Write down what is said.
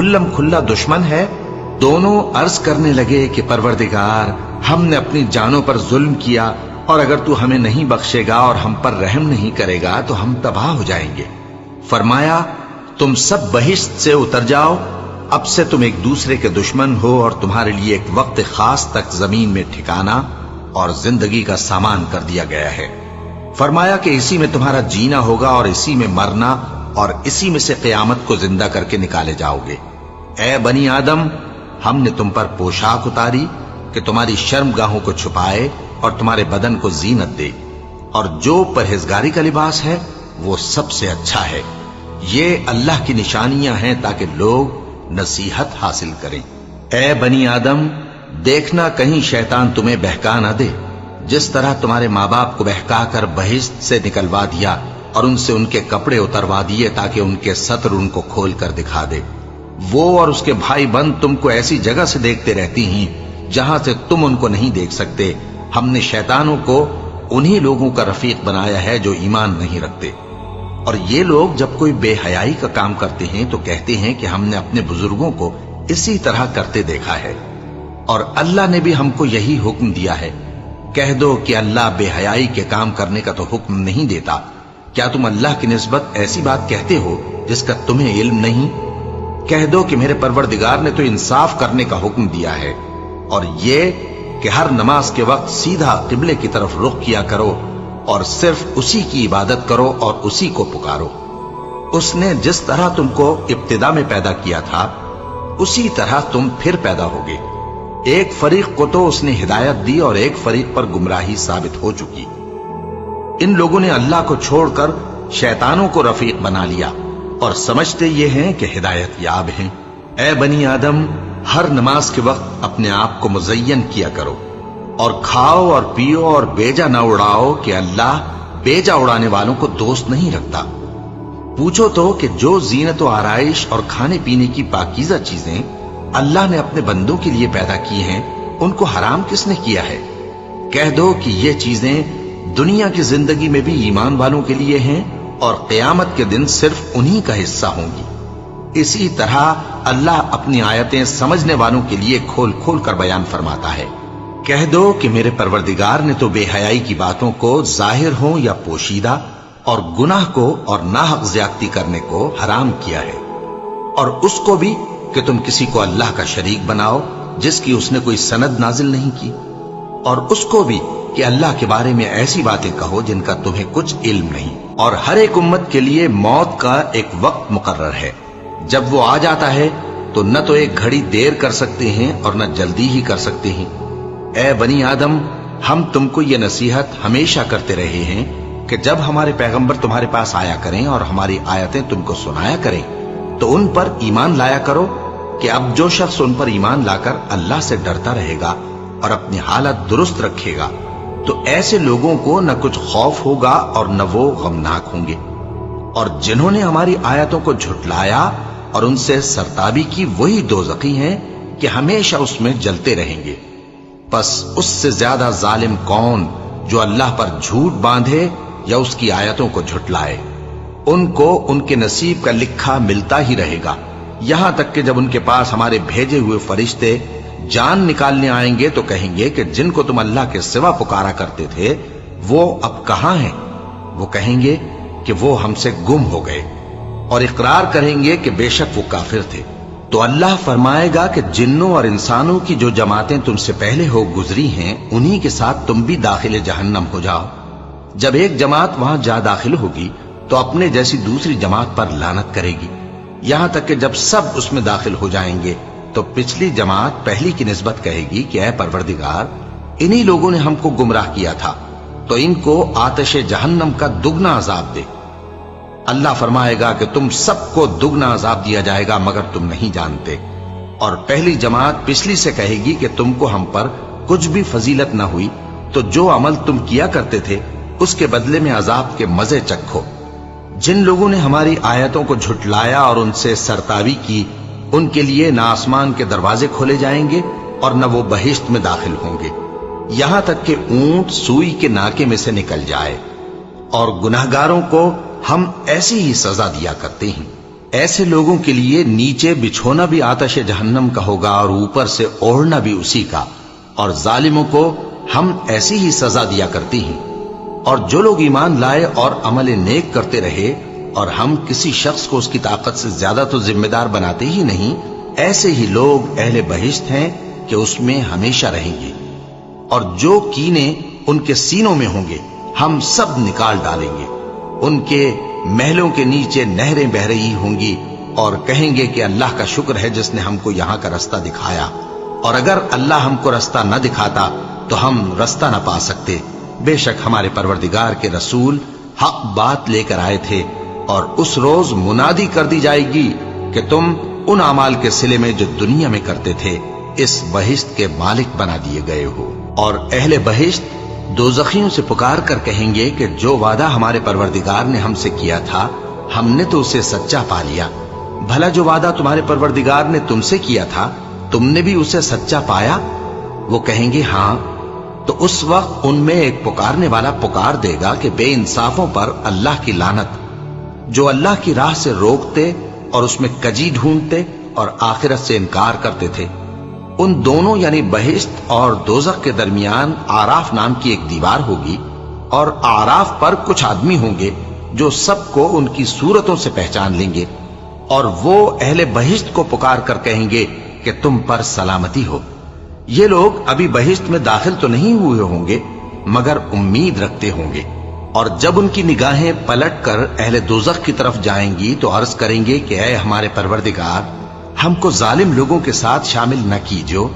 کھلم کھلا دشمن ہے؟ دونوں عرض کرنے لگے کہ پروردگار، ہم نے اپنی جانوں پر ظلم کیا، اور اگر تو ہمیں نہیں بخشے گا اور ہم پر رحم نہیں کرے گا تو ہم تباہ ہو جائیں گے۔ فرمایا تم سب بہشت سے اتر جاؤ، اب سے تم ایک دوسرے کے دشمن ہو، اور تمہارے لیے ایک وقت خاص تک زمین میں ٹھکانا اور زندگی کا سامان کر دیا گیا ہے۔ فرمایا کہ اسی میں تمہارا جینا ہوگا اور اسی میں مرنا، اور اسی میں سے قیامت کو زندہ کر کے نکالے جاؤ گے۔ اے بنی آدم، ہم نے تم پر پوشاک اتاری کہ تمہاری شرم گاہوں کو چھپائے اور تمہارے بدن کو زینت دے، اور جو پرہیزگاری کا لباس ہے وہ سب سے اچھا ہے۔ یہ اللہ کی نشانیاں ہیں تاکہ لوگ نصیحت حاصل کریں۔ اے بنی آدم، دیکھنا کہیں شیطان تمہیں بہکا نہ دے، جس طرح تمہارے ماں باپ کو بہکا کر بہشت سے نکلوا دیا اور ان سے ان کے کپڑے اتروا دیے تاکہ ان کے ستر ان کو کھول کر دکھا دے۔ وہ اور اس کے بھائی بند تم کو ایسی جگہ سے دیکھتے رہتی ہیں جہاں سے تم ان کو نہیں دیکھ سکتے۔ ہم نے شیطانوں کو انہی لوگوں کا رفیق بنایا ہے جو ایمان نہیں رکھتے۔ اور یہ لوگ جب کوئی بے حیائی کا کام کرتے ہیں تو کہتے ہیں کہ ہم نے اپنے بزرگوں کو اسی طرح کرتے دیکھا ہے، اور اللہ نے بھی ہم کو یہی حکم دیا ہے۔ کہہ دو کہ اللہ بے حیائی کے کام کرنے کا تو حکم نہیں دیتا۔ کیا تم اللہ کی نسبت ایسی بات کہتے ہو جس کا تمہیں علم نہیں؟ کہہ دو کہ میرے پروردگار نے تو انصاف کرنے کا حکم دیا ہے، اور یہ کہ ہر نماز کے وقت سیدھا قبلے کی طرف رخ کیا کرو اور صرف اسی کی عبادت کرو اور اسی کو پکارو۔ اس نے جس طرح تم کو ابتدا میں پیدا کیا تھا اسی طرح تم پھر پیدا ہوگے۔ ایک فریق کو تو اس نے ہدایت دی اور ایک فریق پر گمراہی ثابت ہو چکی۔ ان لوگوں نے اللہ کو چھوڑ کر شیطانوں کو رفیق بنا لیا اور سمجھتے یہ ہیں کہ ہدایت یاب ہیں۔ اے بنی آدم، ہر نماز کے وقت اپنے آپ کو مزین کیا کرو، اور کھاؤ اور پیو اور بیجا نہ اڑاؤ کہ اللہ بیجا اڑانے والوں کو دوست نہیں رکھتا۔ پوچھو تو کہ جو زینت و آرائش اور کھانے پینے کی پاکیزہ چیزیں اللہ نے اپنے بندوں کے لیے پیدا کی ہیں، ان کو حرام کس نے کیا ہے؟ کہہ دو کہ یہ چیزیں دنیا کی زندگی میں بھی ایمان والوں کے لیے ہیں اور قیامت کے دن صرف انہی کا حصہ ہوں گی۔ اسی طرح اللہ اپنی آیتیں سمجھنے والوں کے لیے کھول کھول کر بیان فرماتا ہے۔ کہہ دو کہ میرے پروردگار نے تو بے حیائی کی باتوں کو ظاہر ہوں یا پوشیدہ، اور گناہ کو اور ناحق زیادتی کرنے کو حرام کیا ہے، اور اس کو بھی کہ تم کسی کو اللہ کا شریک بناؤ جس کی اس نے کوئی سند نازل نہیں کی، اور اس کو بھی کہ اللہ کے بارے میں ایسی باتیں کہو جن کا تمہیں کچھ علم نہیں۔ اور ہر ایک امت کے لیے موت کا ایک وقت مقرر ہے، جب وہ آ جاتا ہے تو نہ تو ایک گھڑی دیر کر سکتے ہیں اور نہ جلدی ہی کر سکتے ہیں۔ اے بنی آدم، ہم تم کو یہ نصیحت ہمیشہ کرتے رہے ہیں کہ جب ہمارے پیغمبر تمہارے پاس آیا کریں اور ہماری آیتیں تم کو سنایا کریں تو ان پر ایمان لایا کرو، کہ اب جو شخص ان پر ایمان لا کر اللہ سے ڈرتا رہے گا اور اپنی حالت درست رکھے گا تو ایسے لوگوں کو نہ کچھ خوف ہوگا اور نہ وہ غمناک ہوں گے۔ اور جنہوں نے ہماری آیتوں کو جھٹلایا اور ان سے سرتابی کی، وہی دوزخی ہیں کہ ہمیشہ اس میں جلتے رہیں گے۔ پس اس سے زیادہ ظالم کون جو اللہ پر جھوٹ باندھے یا اس کی آیتوں کو جھٹلائے؟ ان کو ان کے نصیب کا لکھا ملتا ہی رہے گا، یہاں تک کہ جب ان کے پاس ہمارے بھیجے ہوئے فرشتے جان نکالنے آئیں گے تو کہیں گے کہ جن کو تم اللہ کے سوا پکارا کرتے تھے وہ اب کہاں ہیں؟ وہ کہیں گے کہ وہ ہم سے گم ہو گئے، اور اقرار کریں گے کہ بے شک وہ کافر تھے۔ تو اللہ فرمائے گا کہ جنوں اور انسانوں کی جو جماعتیں تم سے پہلے ہو گزری ہیں انہی کے ساتھ تم بھی داخل جہنم ہو جاؤ۔ جب ایک جماعت وہاں جا داخل ہوگی تو اپنے جیسی دوسری جماعت پر لعنت کرے گی، یہاں تک کہ جب سب اس میں داخل ہو جائیں گے تو پچھلی جماعت پہلی کی نسبت کہے گی کہ اے پروردگار، انہی لوگوں نے ہم کو گمراہ کیا تھا، تو ان کو آتش جہنم کا دگنا عذاب دے۔ اللہ فرمائے گا کہ تم سب کو دگنا عذاب دیا جائے گا مگر تم نہیں جانتے۔ اور پہلی جماعت پچھلی سے کہے گی کہ تم کو ہم پر کچھ بھی فضیلت نہ ہوئی، تو جو عمل تم کیا کرتے تھے اس کے بدلے میں عذاب کے مزے چکھو۔ جن لوگوں نے ہماری آیتوں کو جھٹلایا اور ان سے سرتابی کی، ان کے لیے نہ آسمان کے دروازے کھولے جائیں گے اور نہ وہ بہشت میں داخل ہوں گے، یہاں تک کہ اونٹ سوئی کے ناکے میں سے نکل جائے۔ اور گناہگاروں کو ہم ایسی ہی سزا دیا کرتے ہیں۔ ایسے لوگوں کے لیے نیچے بچھونا بھی آتش جہنم کا ہوگا اور اوپر سے اوڑھنا بھی اسی کا، اور ظالموں کو ہم ایسی ہی سزا دیا کرتی ہیں۔ اور جو لوگ ایمان لائے اور عمل نیک کرتے رہے، اور ہم کسی شخص کو اس کی طاقت سے زیادہ تو ذمہ دار بناتے ہی نہیں، ایسے ہی لوگ اہل بہشت ہیں کہ اس میں ہمیشہ رہیں گے۔ اور جو کینے ان کے سینوں میں ہوں گے ہم سب نکال ڈالیں گے۔ ان کے محلوں کے نیچے نہریں بہ رہی ہوں گی، اور کہیں گے کہ اللہ کا شکر ہے جس نے ہم کو یہاں کا رستہ دکھایا، اور اگر اللہ ہم کو رستہ نہ دکھاتا تو ہم رستہ نہ پا سکتے۔ بے شک ہمارے پروردگار کے رسول حق بات لے کر آئے تھے، اور اس روز منادی کر دی جائے گی کہ تم ان اعمال کے صلے میں جو دنیا میں کرتے تھے اس بہشت کے مالک بنا دیے گئے ہو۔ اور اہل بہشت دوزخیوں سے پکار کر کہیں گے کہ جو وعدہ ہمارے پروردگار نے ہم سے کیا تھا ہم نے تو اسے سچا پا لیا۔ بھلا جو وعدہ تمہارے پروردگار نے تم سے کیا تھا تم نے بھی اسے سچا پایا؟ وہ کہیں گے ہاں۔ تو اس وقت ان میں ایک پکارنے والا پکار دے گا کہ بے انصافوں پر اللہ کی لعنت، جو اللہ کی راہ سے روکتے اور اس میں کجی ڈھونڈتے اور آخرت سے انکار کرتے تھے۔ ان دونوں یعنی بہشت اور دوزخ کے درمیان آراف نام کی ایک دیوار ہوگی، اور آراف پر کچھ آدمی ہوں گے جو سب کو ان کی صورتوں سے پہچان لیں گے، اور وہ اہل بہشت کو پکار کر کہیں گے کہ تم پر سلامتی ہو۔ یہ لوگ ابھی بہشت میں داخل تو نہیں ہوئے ہوں گے مگر امید رکھتے ہوں گے، اور جب ان کی نگاہیں پلٹ کر اہل دوزخ کی طرف جائیں گی تو عرض کریں گے کہ اے ہمارے پروردگار، ہم کو ظالم لوگوں کے ساتھ شامل نہ کیجو،